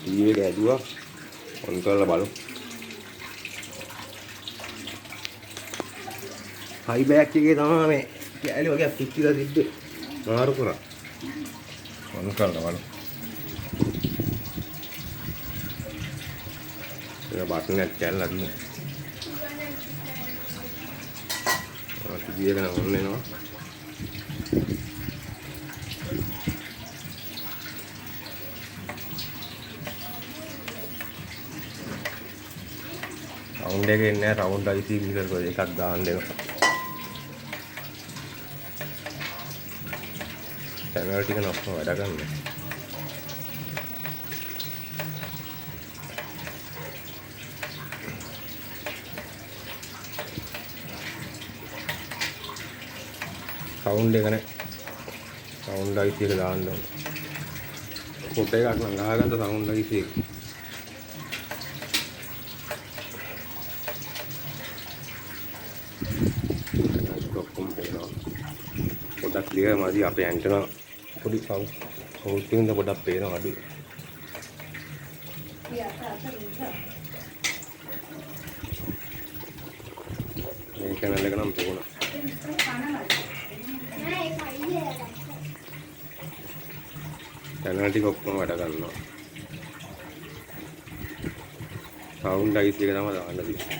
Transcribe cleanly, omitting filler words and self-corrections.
TV එක ඇදුවා on කරලා බලමු. හයි බෑක් එකේ තමයි මේ කැලේ වගේ පිටිලා තිබ්බේ. මාරු කරා. ඔන් කරලා බලමු. ඒක බටන් එක කැල්ලක් නේ. ටීවී එක නම් ඔන් වෙනවා. සවුන්ඩ් එකේ ඉන්නේ රවුන්ඩ් IC මීටර් කොයි එකක් දාන්න දෙනවා. channel ටික නම් ඔක්කොම වැඩ ගන්න. සවුන්ඩ් එක නේ. සවුන්ඩ් IC එක දාන්න ඕනේ. කොට එකක් නම් ගහගන්න සවුන්ඩ් IC එක. පොඩක් ක්ලියර් මාදි අපේ ඇන්ටනා පොඩි සවුන්ඩ් එකෙන්ද පොඩක් පේනවා අඩුයි. මේ channel එක නම් පේනවා. channel ටික ඔක්කොම වැඩ ගන්නවා. සවුන්ඩ් IC එක තමයි දාන්න තියෙන්නේ.